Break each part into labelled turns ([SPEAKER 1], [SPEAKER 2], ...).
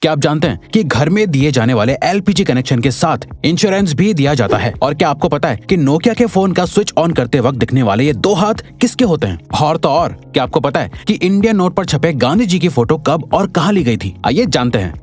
[SPEAKER 1] क्या आप जानते हैं कि घर में दिए जाने वाले एलपीजी कनेक्शन के साथ इंश्योरेंस भी दिया जाता है? और क्या आपको पता है कि नोकिया के फोन का स्विच ऑन करते वक्त दिखने वाले ये 2 हाथ किसके होते हैं? और तो और क्या आपको पता है कि इंडियन नोट पर छपे गांधी जी की फोटो कब और कहां ली गई थी? आइए जानते हैं।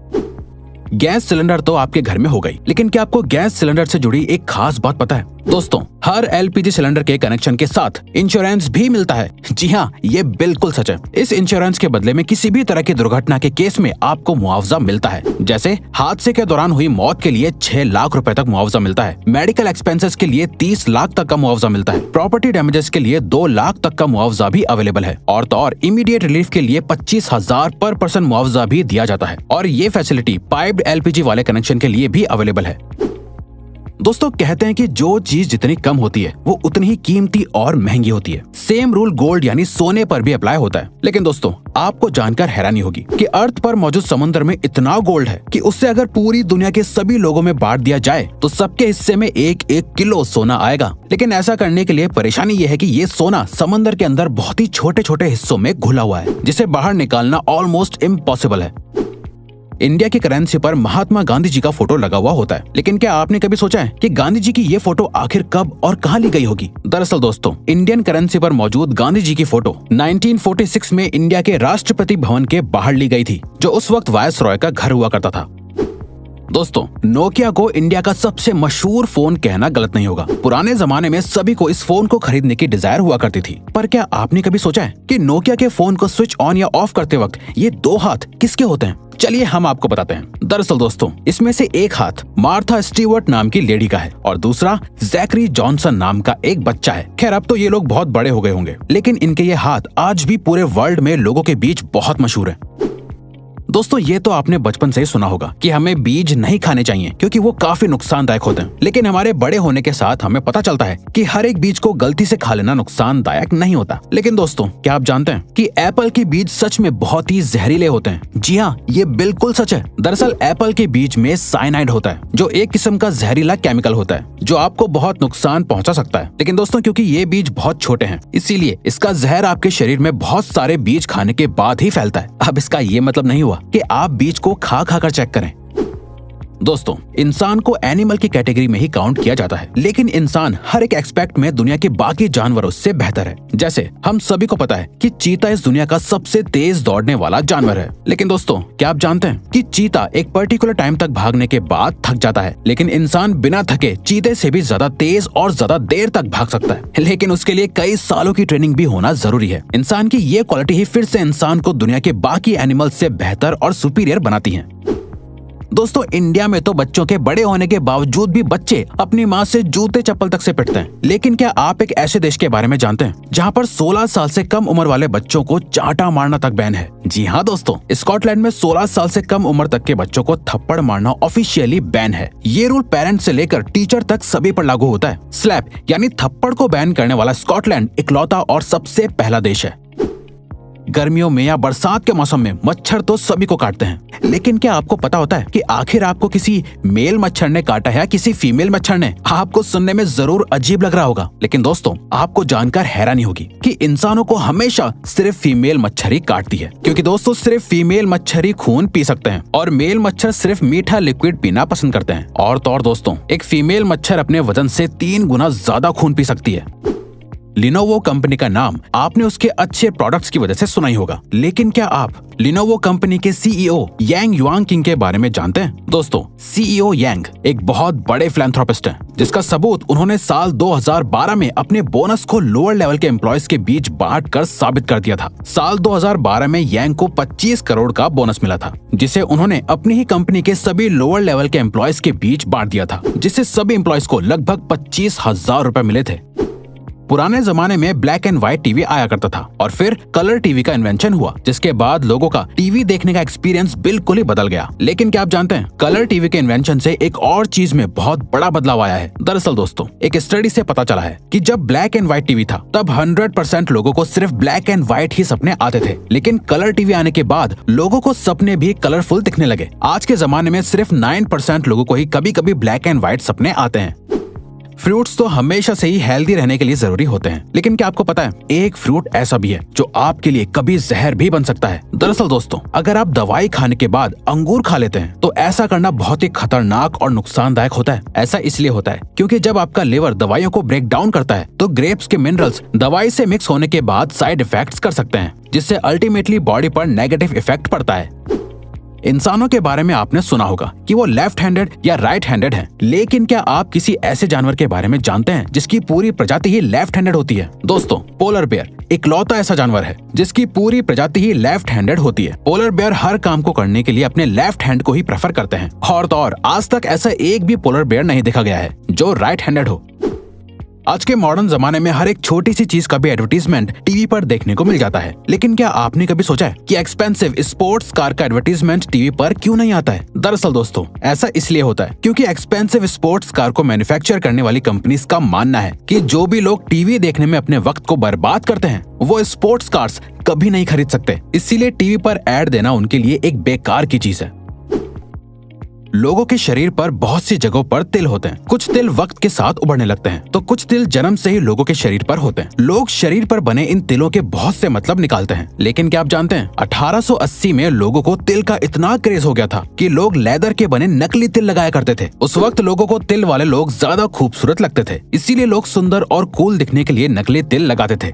[SPEAKER 1] गैस सिलेंडर तो आपके घर में हो गई, लेकिन क्या आपको गैस सिलेंडर से जुड़ी एक खास बात पता है? दोस्तों, हर एलपीजी सिलेंडर के कनेक्शन के साथ इंश्योरेंस भी मिलता है। जी हाँ, ये बिल्कुल सच है। इस इंश्योरेंस के बदले में किसी भी तरह की दुर्घटना के केस में आपको मुआवजा मिलता है। जैसे हादसे के दौरान हुई मौत के लिए 6 लाख रुपए तक मुआवजा मिलता है। मेडिकल एक्सपेंसेस के लिए 30 लाख तक का मुआवजा मिलता है। प्रॉपर्टी डैमेजेस के लिए 2 लाख तक का मुआवजा भी अवेलेबल है। और तो और इमीडिएट रिलीफ के लिए 25,000 पर पर्सन मुआवजा भी दिया जाता है। और ये फैसिलिटी पाइप्ड एलपीजी वाले कनेक्शन के लिए भी अवेलेबल है। दोस्तों, कहते हैं कि जो चीज जितनी कम होती है वो उतनी ही कीमती और महंगी होती है। सेम रूल गोल्ड यानी सोने पर भी अप्लाई होता है। लेकिन दोस्तों, आपको जानकर हैरानी होगी कि अर्थ पर मौजूद समुद्र में इतना गोल्ड है कि उससे अगर पूरी दुनिया के सभी लोगों में बांट दिया जाए तो सबके हिस्से में 1-1 किलो सोना आएगा। लेकिन ऐसा करने के लिए परेशानी ये है कि ये सोना समंदर के अंदर बहुत ही छोटे छोटे हिस्सों में घुला हुआ है, जिसे बाहर निकालना ऑलमोस्ट इम्पॉसिबल है। इंडिया की करेंसी पर महात्मा गांधी जी का फोटो लगा हुआ होता है, लेकिन क्या आपने कभी सोचा है कि गांधी जी की ये फोटो आखिर कब और कहां ली गई होगी? दरअसल दोस्तों, इंडियन करेंसी पर मौजूद गांधी जी की फोटो 1946 में इंडिया के राष्ट्रपति भवन के बाहर ली गई थी, जो उस वक्त वायसरॉय का घर हुआ करता था। दोस्तों, नोकिया को इंडिया का सबसे मशहूर फोन कहना गलत नहीं होगा। पुराने जमाने में सभी को इस फोन को खरीदने की डिजायर हुआ करती थी। पर क्या आपने कभी सोचा है कि नोकिया के फोन को स्विच ऑन या ऑफ करते वक्त ये 2 हाथ किसके होते हैं? चलिए हम आपको बताते हैं। दरअसल दोस्तों, इसमें से एक हाथ मार्था स्टीवर्ट नाम की लेडी का है और दूसरा जैकरी जॉनसन नाम का एक बच्चा है। खैर, अब तो ये लोग बहुत बड़े हो गए होंगे, लेकिन इनके ये हाथ आज भी पूरे वर्ल्ड में लोगों के बीच बहुत मशहूर है। दोस्तों, ये तो आपने बचपन से ही सुना होगा कि हमें बीज नहीं खाने चाहिए क्योंकि वो काफी नुकसानदायक होते हैं। लेकिन हमारे बड़े होने के साथ हमें पता चलता है कि हर एक बीज को गलती से खा लेना नुकसानदायक नहीं होता। लेकिन दोस्तों, क्या आप जानते हैं कि एप्पल के बीज सच में बहुत ही जहरीले होते हैं? जी हाँ, ये बिल्कुल सच है। दरअसल एप्पल के बीज में साइनाइड होता है, जो एक किस्म का जहरीला केमिकल होता है जो आपको बहुत नुकसान पहुंचा सकता है। लेकिन दोस्तों, क्योंकि ये बीज बहुत छोटे हैं, इसीलिए इसका जहर आपके शरीर में बहुत सारे बीज खाने के बाद ही फैलता है। अब इसका ये मतलब नहीं हुआ कि आप बीज को खा कर चेक करें। दोस्तों, इंसान को एनिमल की कैटेगरी में ही काउंट किया जाता है, लेकिन इंसान हर एक एस्पेक्ट में दुनिया के बाकी जानवरों से बेहतर है। जैसे हम सभी को पता है कि चीता इस दुनिया का सबसे तेज दौड़ने वाला जानवर है। लेकिन दोस्तों, क्या आप जानते हैं कि चीता एक पर्टिकुलर टाइम तक भागने के बाद थक जाता है, लेकिन इंसान बिना थके चीते से भी ज्यादा तेज और ज्यादा देर तक भाग सकता है। लेकिन उसके लिए कई सालों की ट्रेनिंग भी होना जरूरी है। इंसान की ये क्वालिटी ही फिर से इंसान को दुनिया के बाकी एनिमल से बेहतर और सुपीरियर बनाती है। दोस्तों, इंडिया में तो बच्चों के बड़े होने के बावजूद भी बच्चे अपनी माँ से जूते चप्पल तक से पिटते हैं। लेकिन क्या आप एक ऐसे देश के बारे में जानते हैं जहाँ पर 16 साल से कम उम्र वाले बच्चों को चांटा मारना तक बैन है? जी हाँ दोस्तों, स्कॉटलैंड में 16 साल से कम उम्र तक के बच्चों को थप्पड़ मारना ऑफिशियली बैन है। ये रूल पेरेंट्स से लेकर टीचर तक सभी पर लागू होता है। स्लैप यानी थप्पड़ को बैन करने वाला स्कॉटलैंड इकलौता और सबसे पहला देश है। गर्मियों में या बरसात के मौसम में मच्छर तो सभी को काटते हैं, लेकिन क्या आपको पता होता है कि आखिर आपको किसी मेल मच्छर ने काटा है या किसी फीमेल मच्छर ने? आपको सुनने में जरूर अजीब लग रहा होगा, लेकिन दोस्तों, आपको जानकर हैरानी होगी कि इंसानों को हमेशा सिर्फ फीमेल मच्छर ही काटती है। क्योंकि दोस्तों, सिर्फ फीमेल मच्छर ही खून पी सकते हैं और मेल मच्छर सिर्फ मीठा लिक्विड पीना पसंद करते हैं। और तो और दोस्तों, एक फीमेल मच्छर अपने वजन से 3 गुना ज्यादा खून पी सकती है। लिनोवो कंपनी का नाम आपने उसके अच्छे प्रोडक्ट्स की वजह से सुना ही होगा, लेकिन क्या आप लिनोवो कंपनी के सीईओ यांग युआंग के बारे में जानते हैं? दोस्तों, सीईओ यांग एक बहुत बड़े फिलैंथ्रोपिस्ट हैं, जिसका सबूत उन्होंने साल 2012 में अपने बोनस को लोअर लेवल के एम्प्लॉयज के बीच बांट कर साबित कर दिया था। साल 2012 में यांग को 25 करोड़ का बोनस मिला था, जिसे उन्होंने अपनी ही कंपनी के सभी लोअर लेवल के एम्प्लॉयज के बीच बांट दिया था, जिससे सभी एम्प्लॉयज को लगभग 25,000 रुपए मिले थे। पुराने जमाने में ब्लैक एंड व्हाइट टीवी आया करता था और फिर कलर टीवी का इन्वेंशन हुआ, जिसके बाद लोगों का टीवी देखने का एक्सपीरियंस बिल्कुल ही बदल गया। लेकिन क्या आप जानते हैं, कलर टीवी के इन्वेंशन से एक और चीज में बहुत बड़ा बदलाव आया है। दरअसल दोस्तों, एक स्टडी से पता चला है कि जब ब्लैक एंड व्हाइट टीवी था तब 100% लोगों को सिर्फ ब्लैक एंड व्हाइट ही सपने आते थे, लेकिन कलर टीवी आने के बाद लोगों को सपने भी कलरफुल दिखने लगे। आज के जमाने में सिर्फ 9% लोगों को ही कभी कभी ब्लैक एंड व्हाइट सपने आते हैं। फ्रूट्स तो हमेशा से ही हेल्दी रहने के लिए जरूरी होते हैं, लेकिन क्या आपको पता है एक फ्रूट ऐसा भी है जो आपके लिए कभी जहर भी बन सकता है। दरअसल दोस्तों, अगर आप दवाई खाने के बाद अंगूर खा लेते हैं तो ऐसा करना बहुत ही खतरनाक और नुकसानदायक होता है। ऐसा इसलिए होता है क्योंकि जब आपका लिवर दवाइयों को ब्रेक डाउन करता है तो ग्रेप्स के मिनरल्स दवाई से मिक्स होने के बाद साइड इफेक्ट्स कर सकते हैं, जिससे अल्टीमेटली बॉडी पर नेगेटिव इफेक्ट पड़ता है। इंसानों के बारे में आपने सुना होगा कि वो लेफ्ट हैंडेड या राइट हैंडेड हैं, लेकिन क्या आप किसी ऐसे जानवर के बारे में जानते हैं जिसकी पूरी प्रजाति ही लेफ्ट हैंडेड होती है? दोस्तों, पोलर बेयर इकलौता ऐसा जानवर है जिसकी पूरी प्रजाति ही लेफ्ट हैंडेड होती है। पोलर बेयर हर काम को करने के लिए अपने लेफ्ट हैंड को ही प्रेफर करते हैं और तो और आज तक ऐसा एक भी पोलर बेयर नहीं देखा गया है जो राइट हैंडेड हो। आज के मॉडर्न जमाने में हर एक छोटी सी चीज का भी एडवर्टीजमेंट टीवी पर देखने को मिल जाता है, लेकिन क्या आपने कभी सोचा है कि एक्सपेंसिव स्पोर्ट्स कार का एडवर्टीजमेंट टीवी पर क्यों नहीं आता है? दरअसल दोस्तों, ऐसा इसलिए होता है क्योंकि एक्सपेंसिव स्पोर्ट्स कार को मैन्युफैक्चर करने वाली कंपनीज का मानना है कि जो भी लोग टीवी देखने में अपने वक्त को बर्बाद करते हैं वो स्पोर्ट्स कार्स कभी नहीं खरीद सकते। इसीलिए टीवी पर ऐड देना उनके लिए एक बेकार की चीज है। लोगों के शरीर पर बहुत सी जगहों पर तिल होते हैं। कुछ तिल वक्त के साथ उभरने लगते हैं तो कुछ तिल जन्म से ही लोगों के शरीर पर होते हैं। लोग शरीर पर बने इन तिलों के बहुत से मतलब निकालते हैं, लेकिन क्या आप जानते हैं 1880 में लोगों को तिल का इतना क्रेज हो गया था कि लोग लेदर के बने नकली तिल लगाया करते थे। उस वक्त लोगों को तिल वाले लोग ज्यादा खूबसूरत लगते थे, इसीलिए लोग सुंदर और कूल दिखने के लिए नकली तिल लगाते थे।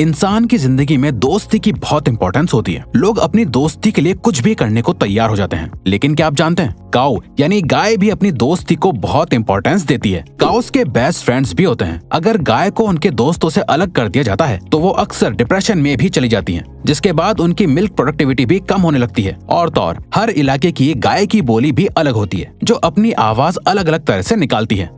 [SPEAKER 1] इंसान की जिंदगी में दोस्ती की बहुत इंपॉर्टेंस होती है। लोग अपनी दोस्ती के लिए कुछ भी करने को तैयार हो जाते हैं, लेकिन क्या आप जानते हैं काऊ यानी गाय भी अपनी दोस्ती को बहुत इंपॉर्टेंस देती है। काउस के बेस्ट फ्रेंड्स भी होते हैं। अगर गाय को उनके दोस्तों से अलग कर दिया जाता है तो वो अक्सर डिप्रेशन में भी चली जाती हैं, जिसके बाद उनकी मिल्क प्रोडक्टिविटी भी कम होने लगती है। और तो और हर इलाके की गाय की बोली भी अलग होती है जो अपनी आवाज अलग अलग तरह से निकालती है।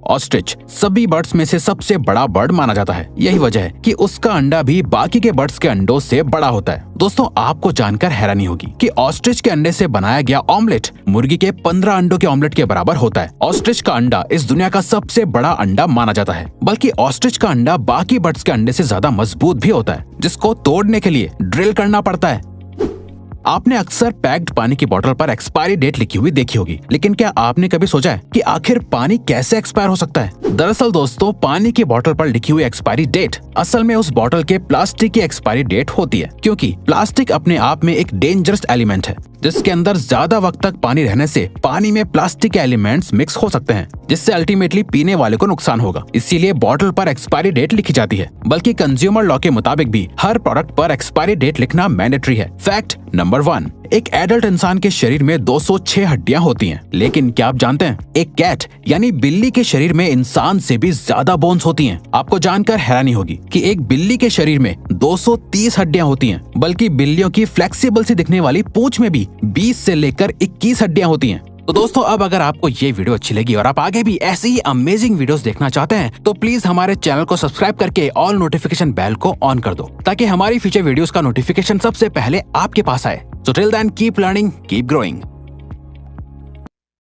[SPEAKER 1] ऑस्ट्रिच सभी बर्ड्स में से सबसे बड़ा बर्ड माना जाता है। यही वजह है कि उसका अंडा भी बाकी के बर्ड्स के अंडों से बड़ा होता है। दोस्तों, आपको जानकर हैरानी होगी कि ऑस्ट्रिच के अंडे से बनाया गया ऑमलेट मुर्गी के 15 अंडों के ऑमलेट के बराबर होता है। ऑस्ट्रिच का अंडा इस दुनिया का सबसे बड़ा अंडा माना जाता है, बल्कि ऑस्ट्रिच का अंडा बाकी बर्ड्स के अंडे से ज्यादा मजबूत भी होता है, जिसको तोड़ने के लिए ड्रिल करना पड़ता है। आपने अक्सर पैक्ड पानी की बोतल पर एक्सपायरी डेट लिखी हुई देखी होगी, लेकिन क्या आपने कभी सोचा है कि आखिर पानी कैसे एक्सपायर हो सकता है? दरअसल दोस्तों, पानी की बोतल पर लिखी हुई एक्सपायरी डेट असल में उस बोतल के प्लास्टिक की एक्सपायरी डेट होती है, क्योंकि प्लास्टिक अपने आप में एक डेंजरस एलिमेंट है जिसके अंदर ज्यादा वक्त तक पानी रहने से पानी में प्लास्टिक के एलिमेंट्स मिक्स हो सकते हैं, जिससे अल्टीमेटली पीने वाले को नुकसान होगा। इसीलिए बोतल पर एक्सपायरी डेट लिखी जाती है, बल्कि कंज्यूमर लॉ के मुताबिक भी हर प्रोडक्ट पर एक्सपायरी डेट लिखना मैंडेटरी है। फैक्ट नंबर 1, एक एडल्ट इंसान के शरीर में 206 हड्डियां होती हैं, लेकिन क्या आप जानते हैं एक कैट यानी बिल्ली के शरीर में इंसान से भी ज्यादा बोन्स होती हैं। आपको जानकर हैरानी होगी कि एक बिल्ली के शरीर में 230 हड्डियां होती हैं, बल्कि बिल्लियों की फ्लेक्सिबल सी दिखने वाली पूंछ में भी 20 से लेकर 21 हड्डियां होती हैं। तो दोस्तों, अब अगर आपको ये वीडियो अच्छी लगी और आप आगे भी ऐसी ही अमेजिंग वीडियोस देखना चाहते हैं तो प्लीज हमारे चैनल को सब्सक्राइब करके ऑल नोटिफिकेशन बेल को ऑन कर दो, ताकि हमारी फ्यूचर वीडियोस का नोटिफिकेशन सबसे पहले आपके पास आए। So till then, keep learning, keep growing.